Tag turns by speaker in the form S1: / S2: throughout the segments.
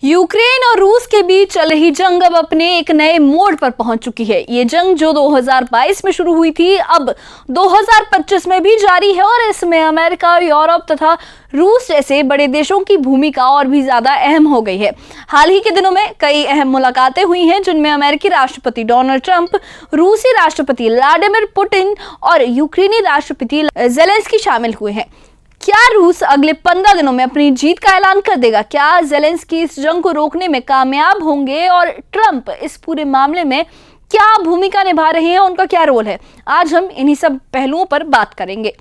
S1: Ukraine और रूस के बीच चल रही जंग अब अपने एक नए मोड़ पर पहुंच चुकी है। ये जंग जो 2022 में शुरू हुई थी, अब 2025 में भी जारी है और इसमें अमेरिका, यूरोप तथा रूस जैसे बड़े देशों की भूमिका और भी ज्यादा अहम हो गई है। हाल ही के दिनों में कई अहम मुलाकातें हुई हैं, जिनमें अमेरिकी राष्ट्रपति डोनाल्ड ट्रंप, रूसी राष्ट्रपति व्लादिमीर पुतिन और यूक्रेनी राष्ट्रपति ज़ेलेंस्की शामिल हुए हैं। क्या रूस अगले 15 दिनों में अपनी जीत का ऐलान कर देगा? क्या ज़ेलेंस्की इस जंग को रोकने में कामयाब होंगे और ट्रंप इस पूरे मामले में क्या भूमिका निभा रहे हैं, उनका क्या रोल है? आज हम इन्हीं सब पहलुओं पर बात करेंगे।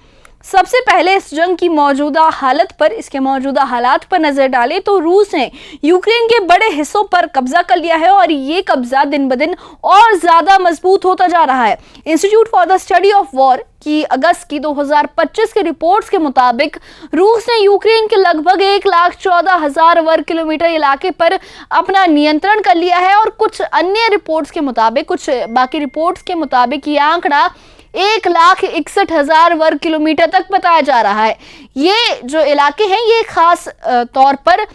S1: सबसे पहले इस जंग की मौजूदा हालत पर, इसके मौजूदा हालात पर नजर डालें तो रूस ने यूक्रेन के बड़े हिस्सों पर कब्जा कर लिया है और ये कब्जा दिन ब दिन और ज्यादा मजबूत होता जा रहा है। Institute for the study of war की अगस्त की 2025 के रिपोर्ट्स के मुताबिक रूस ने यूक्रेन के लगभग 1,14,000 वर्ग किलोमीटर इलाके पर अपना नियंत्रण कर लिया है और कुछ अन्य रिपोर्ट्स के मुताबिक, कुछ बाकी रिपोर्ट्स के मुताबिक ये आंकड़ा 1,61,000 वर्ग किलोमीटर तक बताया जा रहा है। ये जो इलाके हैं ये खास तौर पर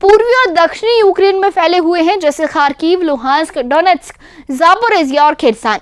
S1: पूर्वी और दक्षिणी यूक्रेन में फैले हुए हैं, जैसे खार्किव, लुहांस्क, डोनेट्स्क, जापोरिजिया और खेरसान।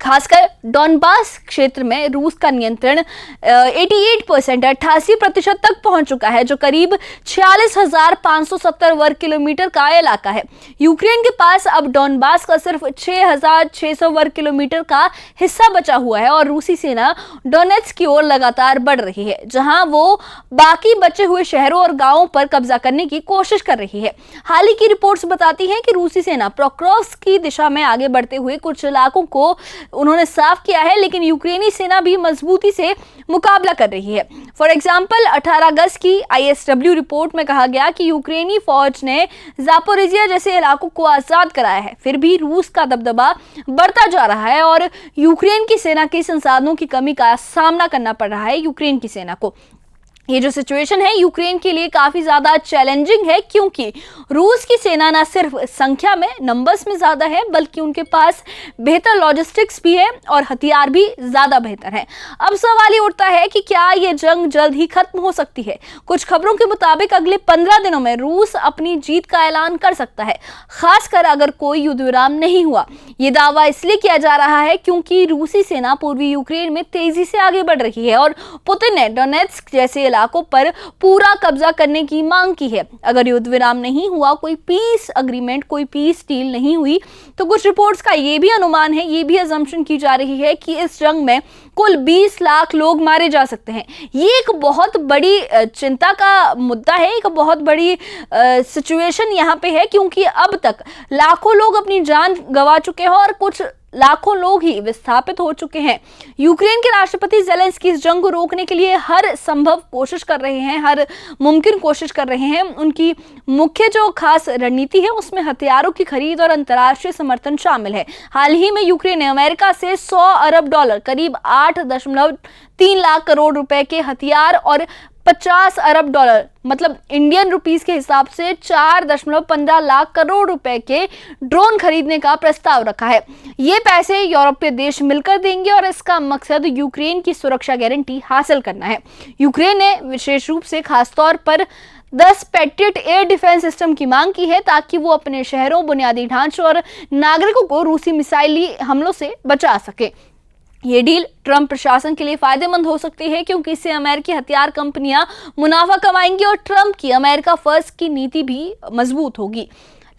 S1: खासकर डॉनबास क्षेत्र में रूस का नियंत्रण 88% तक पहुंच चुका है, जो करीब 46,570 वर्ग किलोमीटर का इलाका है। यूक्रेन के पास अब डॉनबास का सिर्फ 6,600 वर्ग किलोमीटर का हिस्सा बचा हुआ है और रूसी सेना डोनेट्स्क की ओर लगातार बढ़ रही है, जहां वो बाकी बचे हुए शहरों और गांवों पर कब्जा करने की कोशिश कर रही है। हाल ही की रिपोर्ट्स बताती हैं कि रूसी सेना पोक्रोव्स्क की दिशा में आगे बढ़ते हुए कुछ इलाकों को उन्होंने साफ किया है, लेकिन यूक्रेनी सेना भी मजबूती से मुकाबला कर रही है। फॉर एग्जाम्पल 18 अगस्त की ISW रिपोर्ट में कहा गया कि यूक्रेनी फौज ने जापोरिजिया जैसे इलाकों को आजाद कराया है। फिर भी रूस का दबदबा बढ़ता जा रहा है और यूक्रेन की सेना के संसाधनों की कमी का सामना करना पड़ रहा है यूक्रेन की सेना को। ये जो सिचुएशन है यूक्रेन के लिए काफी ज्यादा चैलेंजिंग है, क्योंकि रूस की सेना न सिर्फ संख्या में, नंबर्स में ज्यादा है, बल्कि उनके पास बेहतर लॉजिस्टिक्स भी है और हथियार भी ज्यादा बेहतर है। अब सवाल ये उठता है कि क्या ये जंग जल्द ही खत्म हो सकती है? कुछ खबरों के मुताबिक अगले 15 दिनों में रूस अपनी जीत का ऐलान कर सकता है, खासकर अगर कोई युद्ध विराम नहीं हुआ। ये दावा इसलिए किया जा रहा है क्योंकि रूसी सेना पूर्वी यूक्रेन में तेजी से आगे बढ़ रही है और पुतिन ने डोनेट्स्क जैसे इलाकों पर पूरा कब्जा करने की मांग की है। अगर युद्ध विराम नहीं हुआ, कोई पीस अग्रीमेंट, कोई पीस डील नहीं हुई, तो कुछ रिपोर्ट्स का ये भी अनुमान है, ये भी अजम्पशन की जा रही है कि इस जंग में कुल 20 लाख लोग मारे जा सकते हैं। ये एक बहुत बड़ी चिंता का मुद्दा है, एक बहुत बड़ी सिचुएशन यहाँ पे है, क्योंकि अब तक लाखों लोग अपनी जान गंवा चुके हैं और कुछ लाखों लोग ही विस्थापित हो चुके हैं। यूक्रेन के राष्ट्रपति ज़ेलेंस्की इस जंग को रोकने के लिए हर संभव कोशिश कर रहे हैं, हर मुमकिन कोशिश कर रहे हैं। उनकी मुख्य जो खास रणनीति है उसमें हथियारों की खरीद और अंतर्राष्ट्रीय समर्थन शामिल है। हाल ही में यूक्रेन ने अमेरिका से $100 अरब, करीब 8.3 लाख करोड़ रुपए के हथियार और $50 अरब, मतलब इंडियन रुपीस के हिसाब से 4.15 लाख करोड़ रुपए के ड्रोन खरीदने का प्रस्ताव रखा है। ये पैसे यूरोपीय देश मिलकर देंगे और इसका मकसद यूक्रेन की सुरक्षा गारंटी हासिल करना है। यूक्रेन ने विशेष रूप से खासतौर पर 10 पैट्रियट एयर डिफेंस सिस्टम की मांग की है, ताकि वो अपने शहरों, बुनियादी ढांचों और नागरिकों को रूसी मिसाइली हमलों से बचा सके। ये डील ट्रंप प्रशासन के लिए फायदेमंद हो सकती है, क्योंकि इससे अमेरिकी हथियार कंपनियां मुनाफा कमाएंगी और ट्रंप की अमेरिका फर्स्ट की नीति भी मजबूत होगी।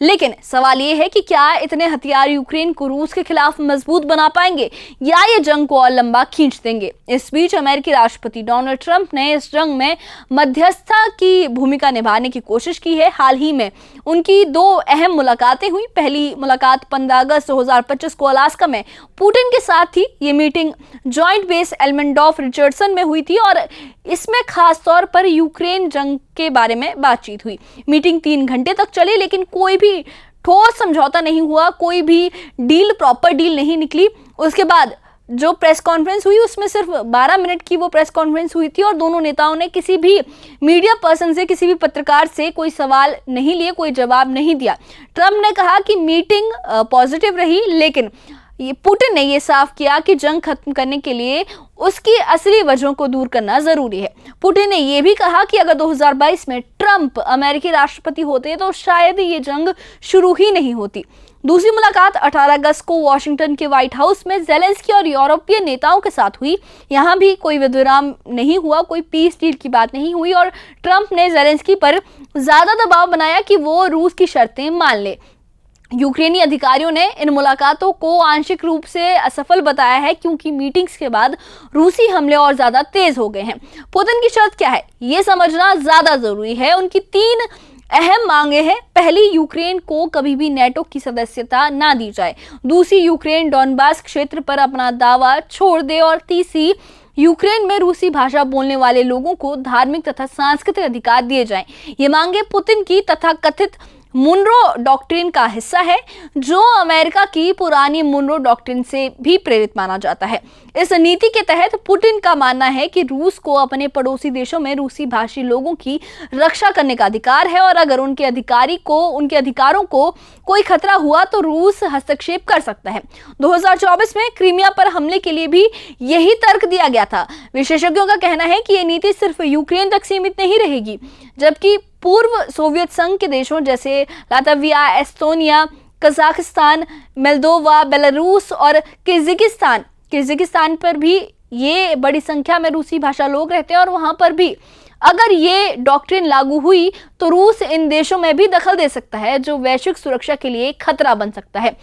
S1: लेकिन सवाल ये है कि क्या इतने हथियार यूक्रेन को रूस के खिलाफ मजबूत बना पाएंगे या ये जंग को और लंबा खींच देंगे? इस बीच अमेरिकी राष्ट्रपति डोनाल्ड ट्रंप ने इस जंग में मध्यस्थता की भूमिका निभाने की कोशिश की है। हाल ही में उनकी 2 अहम मुलाकातें हुई। पहली मुलाकात 15 अगस्त 2025 को अलास्का में पुतिन के साथ थी। ये मीटिंग जॉइंट बेस एल्मेंडोर्फ रिचर्डसन में हुई थी और इसमें खास तौर पर यूक्रेन जंग के बारे में बातचीत हुई। मीटिंग 3 घंटे तक चली, लेकिन कोई भी ठोस समझौता नहीं हुआ, कोई भी प्रॉपर डील नहीं निकली। उसके बाद जो प्रेस कॉन्फ्रेंस हुई उसमें सिर्फ 12 मिनट की वो प्रेस कॉन्फ्रेंस हुई थी और दोनों नेताओं ने किसी भी मीडिया पर्सन से, किसी भी पत्रकार से कोई सवाल नहीं लिए, कोई जवाब नहीं दिया। ट्रंप ने कहा कि मीटिंग पॉजिटिव रही, लेकिन पुतिन ने यह साफ किया कि जंग खत्म करने के लिए उसकी असली वजहों को दूर करना जरूरी है। पुतिन ने यह भी कहा कि अगर 2022 में ट्रंप अमेरिकी राष्ट्रपति होते तो शायद ये जंग शुरू ही नहीं होती। दूसरी मुलाकात 18 अगस्त को वॉशिंगटन के व्हाइट हाउस में ज़ेलेंस्की और यूरोपीय नेताओं के साथ हुई। यहां भी कोई विराम नहीं हुआ, कोई पीस डील की बात नहीं हुई और ट्रंप ने ज़ेलेंस्की पर ज्यादा दबाव बनाया कि वो रूस की शर्तें मान ले। यूक्रेनी अधिकारियों ने इन मुलाकातों को आंशिक रूप से असफल बताया है क्योंकि मीटिंग्स के बाद रूसी हमले और ज्यादा तेज हो गए हैं। पुतिन की शर्त क्या है, ये समझना ज्यादा जरूरी है। उनकी 3 अहम मांगे हैं। पहली, यूक्रेन को कभी भी नेटो की सदस्यता ना दी जाए। दूसरी, यूक्रेन डॉनबास क्षेत्र पर अपना दावा छोड़ दे और तीसरी, यूक्रेन में रूसी भाषा बोलने वाले लोगों को धार्मिक तथा सांस्कृतिक अधिकार दिए जाएं। ये मांगे पुतिन की तथाकथित मुनरो डॉक्ट्रिन का हिस्सा है, जो अमेरिका की पुरानी मुनरो डॉक्ट्रिन से भी प्रेरित माना जाता है। इस नीति के तहत पुतिन का मानना है कि रूस को अपने पड़ोसी देशों में रूसी भाषी लोगों की रक्षा करने का अधिकार है और अगर उनके अधिकारों को कोई खतरा हुआ तो रूस हस्तक्षेप कर सकता है। 2024 में क्रीमिया पर हमले के लिए भी यही तर्क दिया गया था। विशेषज्ञों का कहना है कि यह नीति सिर्फ यूक्रेन तक सीमित नहीं रहेगी, जबकि पूर्व सोवियत संघ के देशों जैसे Latvia, Estonia, Kazakhstan, Moldova, Belarus और किर्गिस्तान पर भी ये बड़ी संख्या में रूसी भाषा लोग रहते हैं और वहां पर भी अगर ये डॉक्ट्रिन लागू हुई तो रूस इन देशों में भी दखल दे सकता है, जो वैश्विक सुरक्षा के लिए खतरा बन सकता है।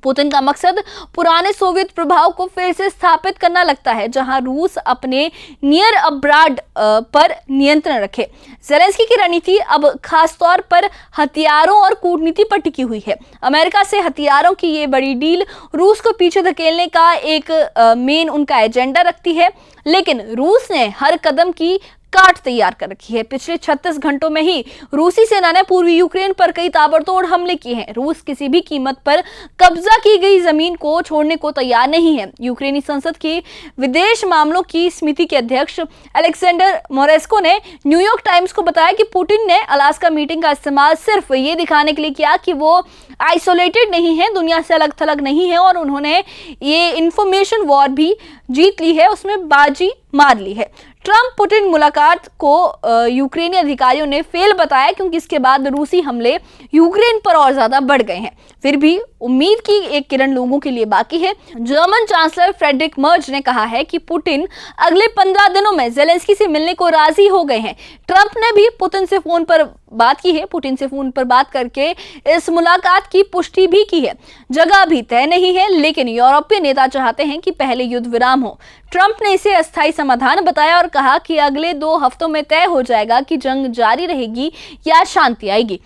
S1: पुतिन का मकसद पुराने सोवियत प्रभाव को फिर से स्थापित करना लगता है, जहां रूस अपने नियर अब्रॉड पर नियंत्रण रखे। ज़ेलेंस्की की रणनीति अब खासतौर पर हथियारों और कूटनीति पर टिकी हुई है। अमेरिका से हथियारों की ये बड़ी डील रूस को पीछे धकेलने का एक मेन उनका एजेंडा रखती है, लेकिन रूस ने हर कदम की काट तैयार कर रखी है। पिछले 36 घंटों में ही रूसी सेना ने पूर्वी यूक्रेन पर कई ताबड़तोड़ हमले किए हैं। रूस किसी भी कीमत पर कब्जा की गई जमीन को छोड़ने को तैयार नहीं है। यूक्रेनी संसद की विदेश मामलों की समिति के अध्यक्ष अलेक्जेंडर मोरेस्को ने न्यूयॉर्क टाइम्स को बताया कि पुतिन ने अलास्का मीटिंग का इस्तेमाल सिर्फ ये दिखाने के लिए किया कि वो आइसोलेटेड नहीं है, दुनिया से अलग थलग नहीं है और उन्होंने ये इंफॉर्मेशन वॉर भी जीत ली है, उसमें बाजी मार ली है। ट्रंप पुतिन मुलाकात को यूक्रेनी अधिकारियों ने फेल बताया क्योंकि इसके बाद रूसी हमले यूक्रेन पर और ज्यादा बढ़ गए हैं। फिर भी उम्मीद की एक किरण लोगों के लिए बाकी है। जर्मन चांसलर फ्रेडरिक मर्ज ने कहा है कि पुतिन अगले 15 दिनों में ज़ेलेंस्की से मिलने को राजी हो गए हैं। ट्रंप ने भी पुतिन से फोन पर बात की है। पुतिन से फोन पर बात करके इस मुलाकात की पुष्टि भी की है। जगह अभी तय नहीं है, लेकिन यूरोपीय नेता चाहते हैं कि पहले युद्ध विराम हो। ट्रंप ने इसे अस्थायी समाधान बताया और कहा कि अगले 2 हफ्तों में तय हो जाएगा कि जंग जारी रहेगी या शांति आएगी।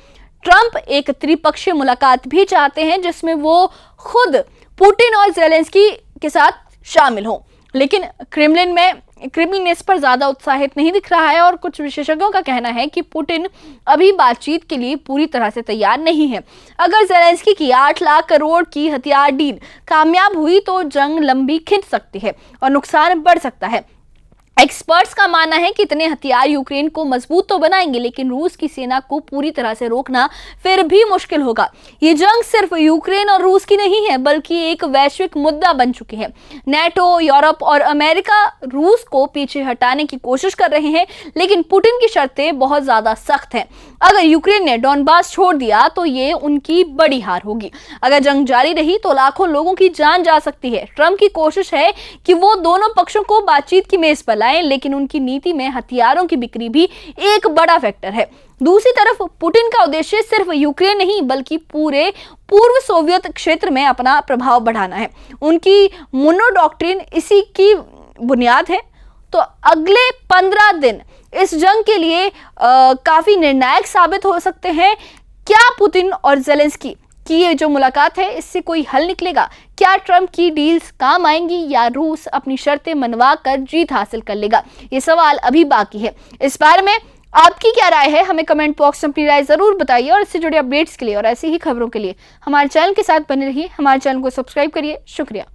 S1: ट्रंप एक त्रिपक्षीय मुलाकात भी चाहते हैं जिसमें वो खुद पुतिन और ज़ेलेंस्की के साथ शामिल हों, लेकिन क्रेमलिन इस पर ज्यादा उत्साहित नहीं दिख रहा है और कुछ विशेषज्ञों का कहना है कि पुतिन अभी बातचीत के लिए पूरी तरह से तैयार नहीं है। अगर ज़ेलेंस्की की 8 लाख करोड़ की हथियार डील कामयाब हुई तो जंग लंबी खिंच सकती है और नुकसान बढ़ सकता है। एक्सपर्ट्स का मानना है कि इतने हथियार यूक्रेन को मजबूत तो बनाएंगे, लेकिन रूस की सेना को पूरी तरह से रोकना फिर भी मुश्किल होगा। ये जंग सिर्फ यूक्रेन और रूस की नहीं है, बल्कि एक वैश्विक मुद्दा बन चुकी है। नेटो, यूरोप और अमेरिका रूस को पीछे हटाने की कोशिश कर रहे हैं, लेकिन पुतिन की शर्तें बहुत ज्यादा सख्त हैं। अगर यूक्रेन ने डॉनबास छोड़ दिया तो ये उनकी बड़ी हार होगी। अगर जंग जारी रही तो लाखों लोगों की जान जा सकती है। ट्रंप की कोशिश है कि वो दोनों पक्षों को बातचीत की मेज पर लाएं, लेकिन उनकी नीति में हथियारों की बिक्री भी एक बड़ा फैक्टर है। दूसरी तरफ पुतिन का उद्देश्य सिर्फ यूक्रेन नहीं बल्कि पूरे पूर्व सोवियत क्षेत्र में अपना प्रभाव बढ़ाना है। उनकी मोनो डॉक्ट्रिन इसी की बुनियाद है। तो अगले 15 दिन इस जंग के लिए काफी निर्णायक साबित हो सकते हैं। क्या पुतिन और ज़ेलेंस्की की ये जो मुलाकात है इससे कोई हल निकलेगा? क्या ट्रंप की डील्स काम आएंगी या रूस अपनी शर्तें मनवा कर जीत हासिल कर लेगा? ये सवाल अभी बाकी है। इस बारे में आपकी क्या राय है? हमें कमेंट बॉक्स में अपनी राय जरूर बताइए और इससे जुड़े अपडेट्स के लिए और ऐसी ही खबरों के लिए हमारे चैनल के साथ बने रहिए। हमारे चैनल को सब्सक्राइब करिए। शुक्रिया।